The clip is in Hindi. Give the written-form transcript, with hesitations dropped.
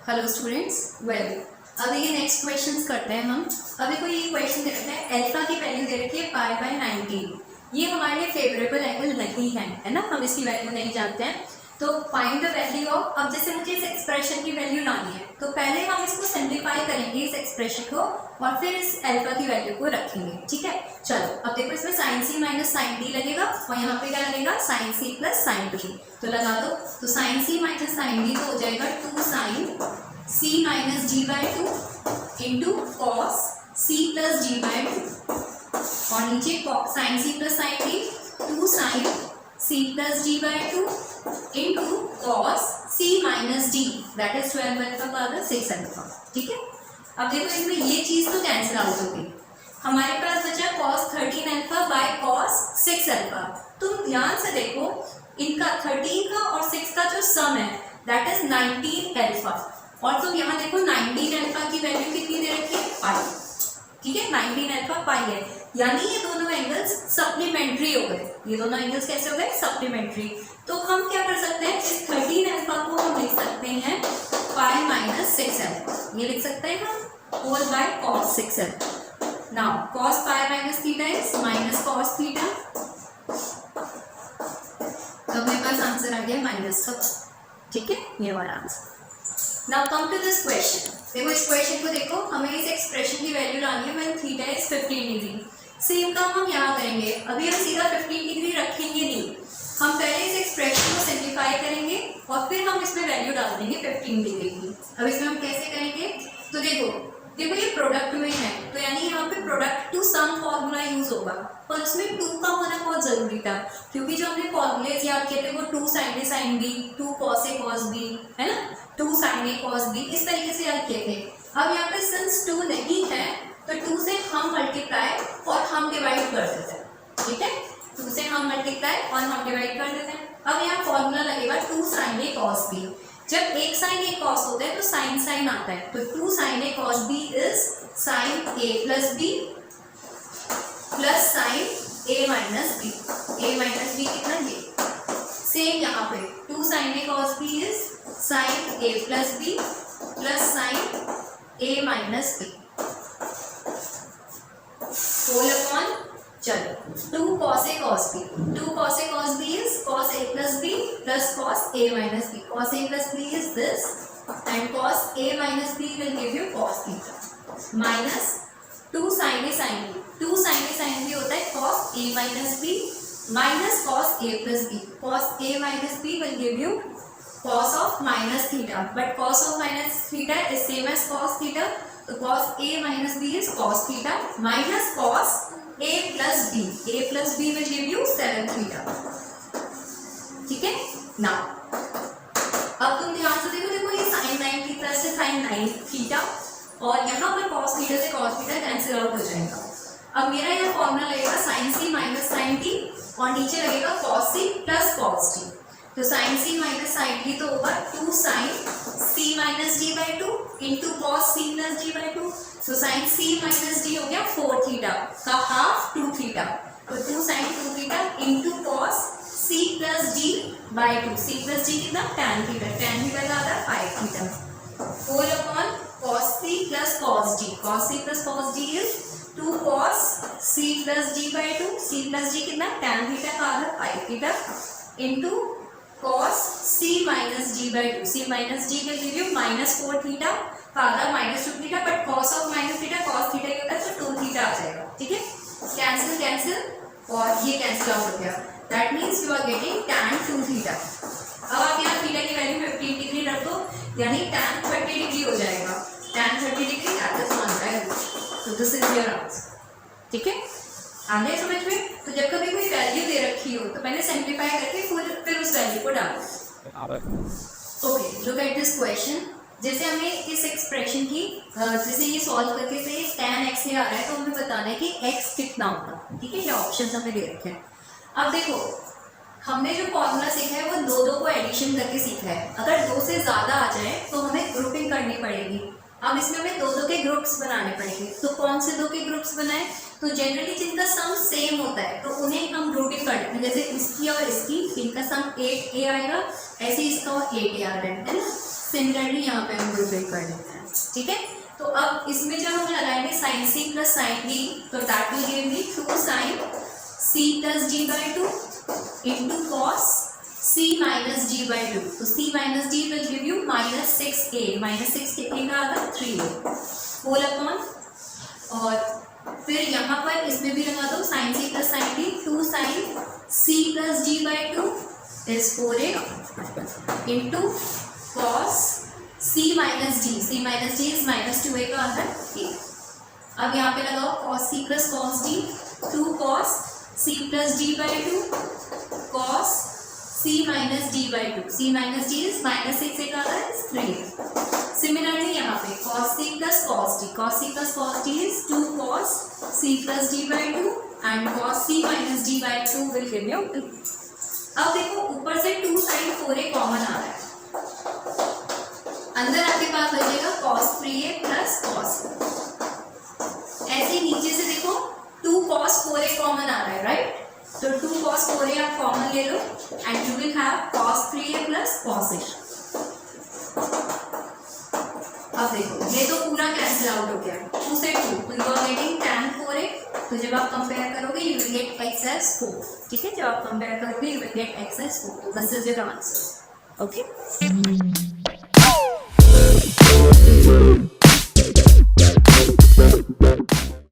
हेलो स्टूडेंट्स, वेल अब ये नेक्स्ट क्वेश्चंस करते हैं हम। अभी कोई ये क्वेश्चन दे रखा है, अल्फा की वैल्यू दे रखी है π/19। ये हमारे लिए फेवरेबल एंगल नहीं है ना, हम इसकी वैल्यू नहीं जानते हैं। तो फाइंड द वैल्यू ऑफ, अब जैसे मुझे इस एक्सप्रेशन की वैल्यू लानी है तो पहले हम इसको सिंप्लीफाई करेंगे इस एक्सप्रेशन को और फिर इस अल्फा की वैल्यू को रखेंगे। ठीक है, चलो अब देखो इसमें sin c minus sin d लगेगा और यहाँ पे क्या लगेगा sin c plus sin d। तो लगा दो, तो sin c minus sin d तो हो जाएगा 2 sin c minus d/2 into cos c plus d/2 और नीचे sin c plus sin d 2 sin c plus d/2 into cos c minus d, that is 12 alpha बराबर 6 अल्फा। ठीक है, अब देखो इसमें ये चीज तो कैंसिल आउट होगी, हमारे पास बचा cos 13 alpha by cos 6 alpha. तुम ध्यान से देखो, इनका 13 का और 6 का जो सम है दैट इज 19 अल्फा, और तुम यहाँ देखो 19 अल्फा की वैल्यू कितनी दे रखी है, पाई। ठीक है, 19 अल्फा पाई है, यानी ये दोनों एंगल्स सप्लीमेंट्री हो गए। ये दोनों एंगल्स कैसे हो गए, सप्लीमेंट्री। तो हम क्या कर सकते हैं, इस 13 अल्फा को हम लिख सकते हैं पाई माइनस 6 अल्फा, ये लिख सकते हैं हम whole by cos 6 alpha. Now cos pi minus theta is minus cos theta, तो मेरे पास आंसर आ गया माइनस का। ठीक है, ये वाला answer. Now come to this question. देखो इस क्वेश्चन को देखो, हमें इस एक्सप्रेशन की वैल्यू लानी है when theta is 15 degree. Same काम हम यहाँ करेंगे, अभी हम सीधा 15 डिग्री रखेंगे नहीं, हम पहले इस एक्सप्रेशन को सिंप्लीफाई करेंगे और फिर हम इसमें वैल्यू डाल देंगे 15 डिग्री की। अब इसमें हम कैसे करेंगे, तो देखो ये प्रोडक्ट में है तो यानी यहाँ पे product to sum formula use होगा, पर उसमें 2 का होना बहुत जरूरी था, क्योंकि जो हमने फॉर्मूलेज याद किए थे वो 2 sin a sin b, 2 cos a cos b, है ना, 2 sin a cos b, इस तरीके से याद किए थे। अब यहाँ पे सिंस 2 नहीं है तो 2 से हम मल्टीप्लाई और हम डिवाइड कर देते हैं। ठीक है, 2 से हम मल्टीप्लाई और हम डिवाइड कर देते हैं। अब यहाँ फॉर्मूला लगेगा 2 sin a cos b। जब एक sin a cos होता है तो sin sin आता है, तो 2 sin a cos b is sin a plus b plus sin a minus b। a minus b कितना, ये सेम यहाँ पे 2 sin a cos b is sin a plus b plus sin a minus b whole upon, चलो 2 cos a cos b, 2 cos a cos b is cos a plus b plus cos a minus b, cos a plus b is this and cos a minus b will give you cos theta minus 2 sin a sin b, 2 sin a sin b होता है cos a minus b minus cos a plus b, cos a minus b will give you cos of minus theta, but cos of minus theta is same as cos theta, so cos a minus b is cos theta minus cos a plus b, a plus b will give you 7 theta। ठीक है, नाउ अब तुम ध्यान से देखो ये sin 90 प्लस से sin 9 थीटा और यहाँ पर cos थीटा से cos थीटा कैंसिल आउट हो जाएगा। अब मेरा यह फॉर्मूला लगेगा sin c minus sin t और नीचे लगेगा cos c plus cos t, तो sin c minus sin t तो होगा 2 sin c minus d/2 into cos c plus d/2, तो sin c माइनस d हो गया 4 थीटा का हाफ 2 थीटा, तो 2 sin 2 theta into cos c plus d/2, c plus d कितना tan थीटा, tan थीटा का आता है 5 theta whole upon cos c plus cos d, cos c plus cos d is 2 cos c plus d/2, c plus d कितना tan थीटा का आता है 5 theta into cos c minus d/2, c minus d will give you minus 4 theta father minus 2 theta, but cos of minus theta cos theta ही होता है तो 2 थीटा आ जाएगा। ठीक है, कैंसिल कैंसिल और ये कैंसिल आउट हो गया, that means you are getting tan 2 theta. अब आप यहाँ थीटा की वैल्यू 15 डिग्री रख दो, यानी tan 30 डिग्री हो जाएगा, tan 30 डिग्री दैट इज 1/√, तो दिस इज योर आंसर। ठीक है, आ गया समझ में। तो जब कभी कोई वैल्यू दे रखी हो तो पहले सिंप्लीफाई करके फिर उस वैल्यू को डालो। Okay, look at this question. जैसे हमें इस एक्सप्रेशन की जैसे ये सॉल्व करके से tan x आ रहा है तो हमें बताना है कि x कितना होगा। ठीक है, ये ऑप्शंस हमें दे रखे हैं। अब देखो हमने जो फॉर्मूला सीखा है वो 2 को एडिशन करके सीखा है, अगर 2 से ज़्यादा आ जाए तो हमें ग्रुपिंग करनी पड़ेगी। अब इसमें हमें 2 के ग्रुप्स बनाने पड़ेंगे, तो कौन से 2 के ग्रुप्स बनाए, तो जनरली जिनका सम सेम होता है तो उन्हें हम ग्रुपिंग कर देते हैं, जैसे इसकी और इसकी, इनका सम 8a आएगा, ऐसे इसका और 8a आ रहा है ना, सिमिलरली यहाँ पे हम फुलफिल कर देते हैं, ठीक है। तो अब इसमें जब हम लगाएंगे sine c plus sine d, तो that will give me 2 sine c plus d by 2 into cos c minus d by 2, तो c minus d will give you minus 6a, minus 6 कितने का आता है 3a होल अपॉन, और फिर यहाँ पर इसमें भी लगा दो sine c plus sine d, 2 sine c plus d by 2 is 4a into cos c minus d, c minus d is minus 2a का आता है a। अब यहाँ पे लगाओ cos c plus cos d, 2 cos c plus d by 2 cos c minus d by 2, c minus d is minus 6 का आता है 3। सिमिलरली यहाँ पे cos c plus cos d, cos c plus cos d is 2 cos c plus d by 2 and cos c minus d by 2 will give you 2। अब देखो ऊपर से 2 sin 4a कॉमन आ रहा है, अंदर आपके पास बचेगा cos 3a plus cos, ऐसे नीचे से देखो 2 cos 4a कॉमन आ रहा है, राइट। तो 2 cos 4a आप कॉमन ले लो and you will have cos 3a plus cos a। अब देखो ये तो पूरा कैंसिल आउट हो गया, 2 से 2, तो you are getting tan 4a, तो जब आप कंपेयर करोगे you will get x as 4, ठीक है। जब आप कंपेयर करोगे you will get x as 4, तो this is your answer, okay.